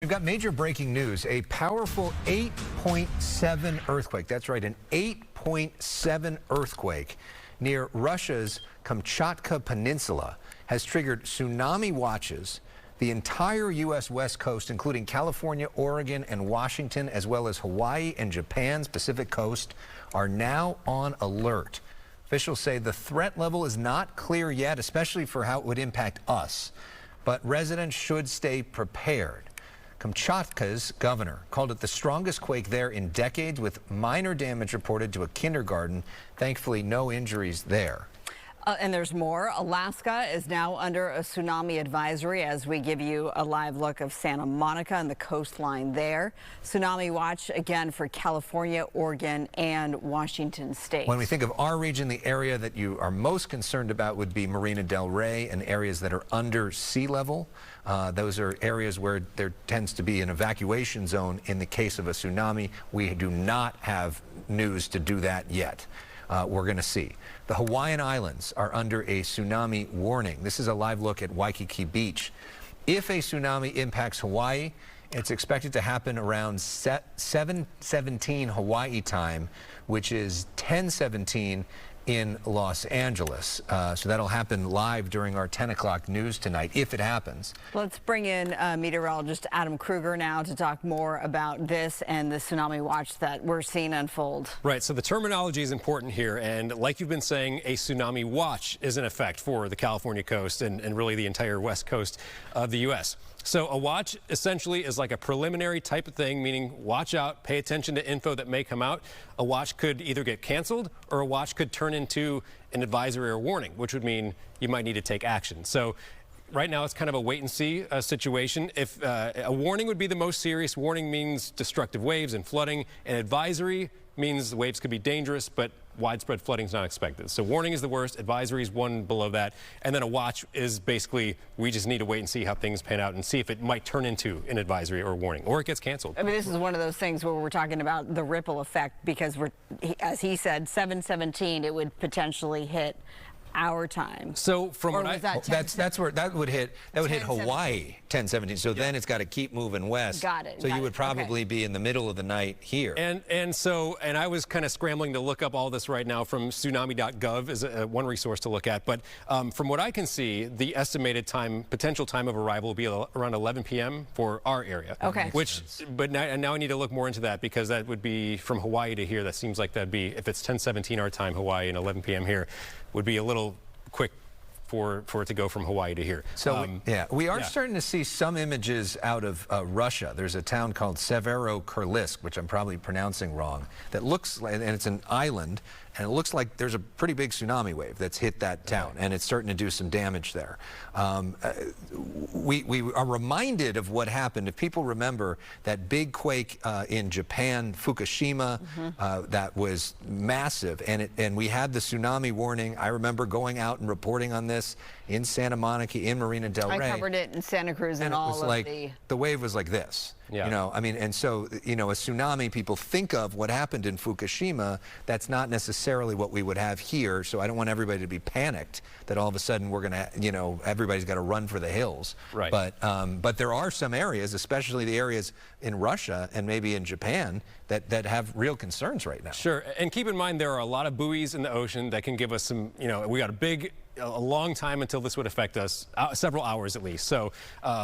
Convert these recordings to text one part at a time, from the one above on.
We've got major breaking news. A powerful 8.7 earthquake. That's right, an 8.7 earthquake near Russia's Kamchatka Peninsula has triggered tsunami watches. The entire U.S. West Coast, including California, Oregon, and Washington, as well as Hawaii and Japan's Pacific coast, are now on alert. Officials say the threat level is not clear yet, especially for how it would impact us. But residents should stay prepared. Kamchatka's governor called it the strongest quake there in decades, with minor damage reported to a kindergarten. Thankfully, no injuries there. And there's more. Alaska is now under a tsunami advisory as we give you a live look of Santa Monica and the coastline there. Tsunami watch again for California, Oregon, and Washington state. When we think of our region, the area that you are most concerned about would be Marina del Rey and areas that are under sea level. Those are areas where there tends to be an evacuation zone in the case of a tsunami. We do not have news to do that yet. We're going to see. The Hawaiian Islands are under a tsunami warning. This is a live look at Waikiki Beach. If a tsunami impacts Hawaii, it's expected to happen around 7:17 Hawaii time, which is 10:17 in Los Angeles. So that'll happen live during our 10 o'clock news tonight, if it happens. Let's bring in meteorologist Adam Kruger now to talk more about this and the tsunami watch that we're seeing unfold. Right, so the terminology is important here, and like you've been saying, a tsunami watch is in effect for the California coast and really the entire west coast of the U.S. So a watch essentially is like a preliminary type of thing, meaning watch out, pay attention to info that may come out. A watch could either get canceled or a watch could turn into an advisory or warning, which would mean you might need to take action. So right now it's kind of a wait and see situation. If a warning would be the most serious. Warning means destructive waves and flooding. An advisory means the waves could be dangerous, but widespread flooding is not expected. So warning is the worst, advisory is one below that, and then a watch is basically we just need to wait and see how things pan out and see if it might turn into an advisory or warning, or it gets canceled. I mean, this is one of those things where we're talking about the ripple effect, because as he said, 7:17 it would potentially hit our time. So from what that's where that would hit Hawaii 10:17. So then it's got to keep moving west. Got it. So you would probably be in the middle of the night here. And I was kind of scrambling to look up all this right now from tsunami.gov is one resource to look at. But from what I can see, the estimated potential time of arrival will be around 11 p.m. for our area. Okay. But now I need to look more into that, because that would be from Hawaii to here. That seems like that'd be, if it's 10:17 our time, Hawaii, and 11 p.m. here, would be a little quick for it to go from Hawaii to here. So we are starting to see some images out of Russia. There's a town called Severokirlisk, which I'm probably pronouncing wrong, that looks like, and it's an island, and it looks like there's a pretty big tsunami wave that's hit that town, and it's starting to do some damage there. We are reminded of what happened. If people remember that big quake in Japan, Fukushima, that was massive, and we had the tsunami warning. I remember going out and reporting on this in Santa Monica, in Marina del Rey. I covered it in Santa Cruz, and all of the wave was like this. Yeah. You know, I mean, and so, you know, a tsunami, people think of what happened in Fukushima. That's not necessarily what we would have here. So I don't want everybody to be panicked that all of a sudden we're going to, you know, everybody's got to run for the hills. Right. But there are some areas, especially the areas in Russia and maybe in Japan, that have real concerns right now. Sure. And keep in mind, there are a lot of buoys in the ocean that can give us some, you know, we got a long time until this would affect us, several hours at least. So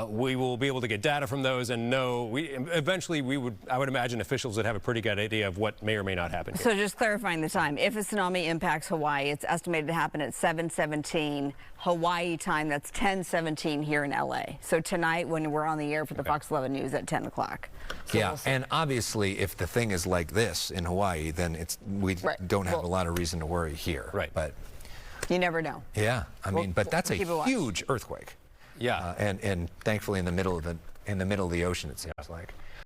we will be able to get data from those and know. Eventually I would imagine officials would have a pretty good idea of what may or may not happen here. So just clarifying the time, if a tsunami impacts Hawaii, it's estimated to happen at 7:17 Hawaii time. That's 10:17 here in LA. So tonight when we're on the air for the Fox 11 News at 10 o'clock. So yeah, and obviously if the thing is like this in Hawaii, then we don't have a lot of reason to worry here. Right. But you never know. Yeah, I mean, but that's a huge earthquake. Yeah. And thankfully in the middle of the ocean, it seems like.